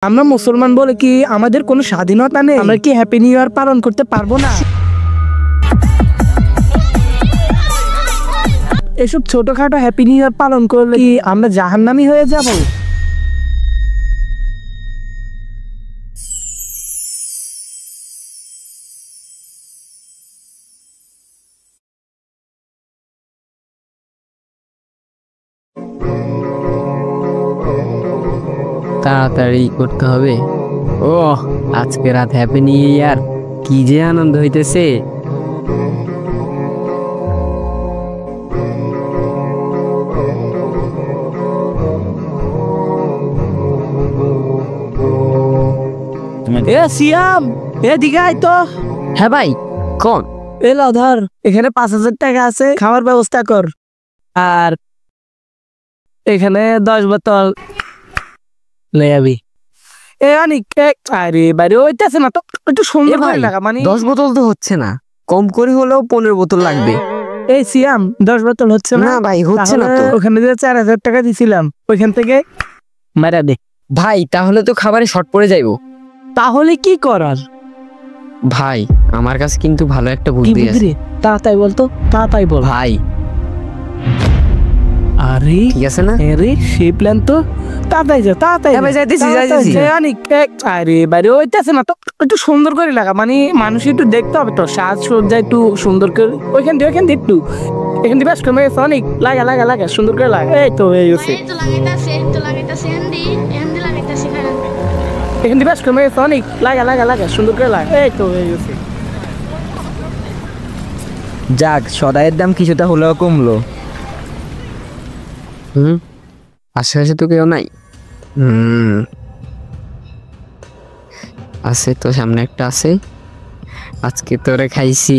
আমরা মুসলমান বলে কি আমাদের কোনো স্বাধীনতা নেই? আমরা কি হ্যাপি নিউ ইয়ার পালন করতে পারবো না? এসব ছোটখাটো হ্যাপি নিউ ইয়ার পালন করলে কি আমরা জাহান্নামী হয়ে যাব? তাড়াতাড়ি করতে হবে। ও আজকে রাত হ্যাপি নিউ ইয়ার, কি যে আনন্দ হইতেছে। সিয়াম, এদিকে আয় তো। হ্যাঁ ভাই, কোন? এলো ধর, এখানে 5,000 টাকা আছে, খাওয়ার ব্যবস্থা কর। আর এখানে 10 বোতল লয়ে আবি। আরে বাইরে ওইটাছে না তো, একটু সুন্দর করে লাগা। মানে 10 বোতল তো হচ্ছে না, কম করে হলেও 15 বোতল লাগবে। এই সিয়াম, 10 বোতল হচ্ছে না? না ভাই, হচ্ছে না তো। ওখানে যে 4,000 টাকা দিছিলাম ওইখান থেকে মারা দে। ভাই তাহলে তো খাবারে শর্ট পড়ে যাইবো। তাহলে কি করার? ভাই আমার কাছে কিন্তু ভালো একটা কি বুদ্ধি আছে। বুদ্ধি? তাড়াতাড়ি বলতো, তাড়াতাড়ি বল ভাই। আরে ঠিক আছে না? আরে সেই প্ল্যান তো। তাড়াতাড়ি যা, তাড়াতাড়ি হ্যাঁ ভাই, যাইতেছি। আরে বাইরে ওইটাছে না তো, একটু সুন্দর করে লাগা। মানে মানুষ একটু দেখতে হবে তো, সাজসজ্জা একটু সুন্দর করে। ওইখান দিয়ে একটু এখান দিয়ে ব্যাস করে অনেক লাগা লাগা লাগা সুন্দর করে লাগা। এই তো এই হচ্ছে এখান দিয়ে ব্যাস করে অনেক লাগা লাগা লাগা সুন্দর করে লাগা। এই তো এই হচ্ছে। যাক, সদাইয়ের দাম কিছুটা হলেও কমলো। আশেপাশে তো কেউ নাই। আছে তো, সামনে একটা আছে। আজকে তোরে খাইছি।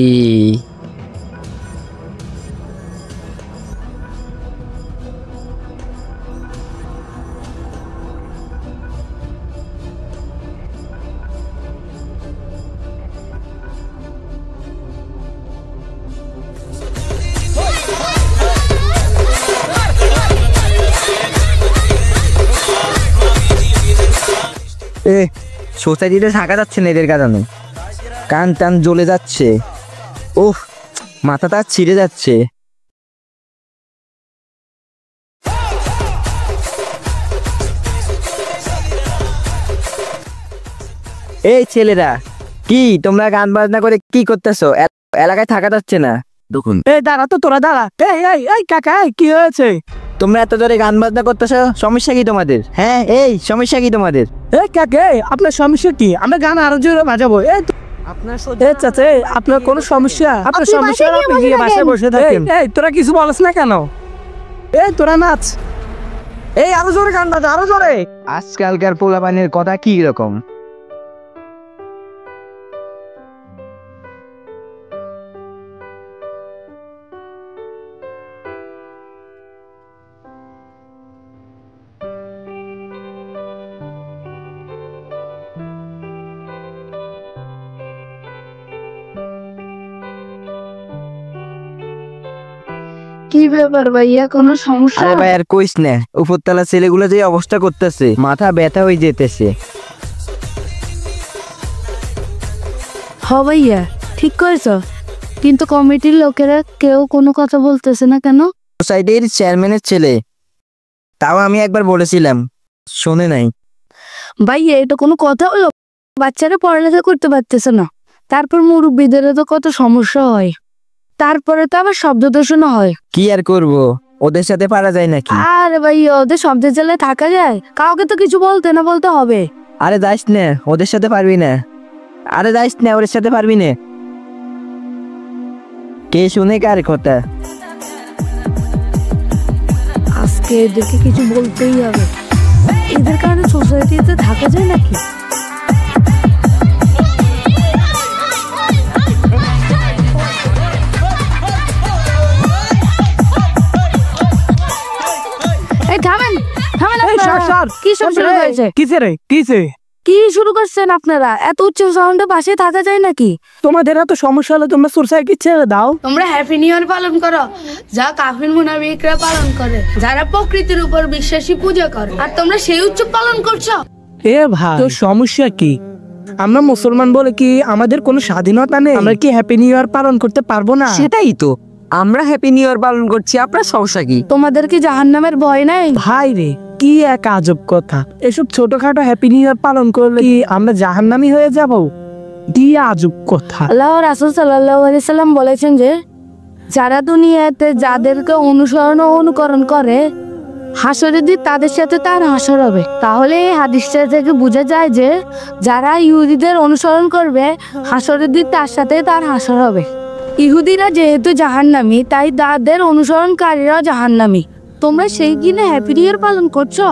সোসাইটিতে থাকা যাচ্ছে না এদের কারণে, কান টান জ্বলে যাচ্ছে। ওহ, মাথাটা ছিঁড়ে যাচ্ছে। এই ছেলেরা, কি তোমরা গান বাজনা করে কি করতেছো? এলাকায় থাকা যাচ্ছে না। দেখুন, এই দাঁড়া তো, তোরা দাঁড়া। এই কাকা, কি হয়েছে? তোমরা এত জোরে গান বাজনা করতেছো, সমস্যা কি তোমাদের? হ্যাঁ, এই সমস্যা কি তোমাদের? এই কাকা, আপনার সমস্যা কি? আমরা গান আরো জোরে বাজাবো। আপনার চাচা, আপনার কোনো সমস্যা? আপনার সমস্যা আপনি গিয়ে বাসায় বসে থাকেন। এই তোরা কিছু বলছ না কেন? এই তোরা নাচ। এই আরো জোরে গান বাজা, আরো জোরে। আজকালকার পোলাপানের কথা কি রকম? কি ব্যাপার ভাইয়া, কোনো সমস্যা? আরে ভাই আর কইস না, উপরতলা ছেলেগুলো যে অবস্থা করতেছে, মাথা ব্যথা হয়ে যেতেছে। হ ভাইয়া, ঠিক করেছো, কিন্তু কমিটির লোকেরা কেউ কোনো কথা বলতেছে না কেন? সোসাইটির চেয়ারম্যানের ছেলে, তাও আমি একবার বলেছিলাম, শোনে নাই। ভাইয়া এটা কোনো কথা হলো? বাচ্চারা পড়ালেখা করতে পারতেছে না, তারপর মুরব্বীদেরও তো কত সমস্যা হয়, তারপরে তো আবার শব্দ দূষণ হয়। কি আর করব, ওদের সাথে পারা যায় নাকি? আরে ভাইয়া, ওদের শব্দের জ্বালায় থাকা যায়? কাউকে তো কিছু বলতে হবে। আরে যাইস না, ওদের সাথে পারবি না। আরে যাইস না, ওদের সাথে পারবি না। কে শুনে কার কথা? আজকে এদেরকে কিছু বলতেই হবে, এদের কারণে সোসাইটিতে থাকা যায় নাকি? কি শুরু করছেন আপনারা? এত উচ্চ সাউন্ডে পাশে থাকা যায় নাকি? তোমাদের এত সমস্যা হলে তোমরা সোসাইটি ছেড়ে দাও। তোমরা হ্যাপি নিউ ইয়ার পালন করো, যা কাফির মুনাফিকরা পালন করে, যারা প্রকৃতির উপর বিশ্বাসী পূজা করে, আর তোমরা সেই উৎসব পালন করছো। এ ভাই তো সমস্যা কি? আমরা মুসলমান বলে কি আমাদের কোনো স্বাধীনতা নেই? আমরা কি হ্যাপি নিউ ইয়ার পালন করতে পারবো না? সেটাই তো, আমরা হ্যাপি নিউ ইয়ার পালন করছি, আপনার সমস্যা কি? তোমাদের কি জাহান্নামের ভয় নাই? ভাই রে, কি এক আজব কথা! এসব ছোটখাটো হ্যাপি নিউ ইয়ার পালন করলে কি আমরা জাহান্নামী হয়ে যাব? কি আজব কথা! আল্লাহ রাসূল সাল্লাল্লাহু আলাইহি সাল্লাম বলেছেন যে যারা দুনিয়াতে যাদেরকে অনুসরণ ও অনুকরণ করে, হাসরের দিন তাদের সাথে তার হাসর হবে। তাহলে এই হাদিসটা থেকে বোঝা যায় যে যারা ইহুদিদের অনুসরণ করবে, হাসরের দিন তার সাথে তার হাসর হবে। ইহুদিরা যেহেতু জাহান্নামী, তাই তাদের অনুসরণকারীরাও জাহান্নামী। তোমরা সেই দিনে হ্যাপি নিউ ইয়ার পালন করছো?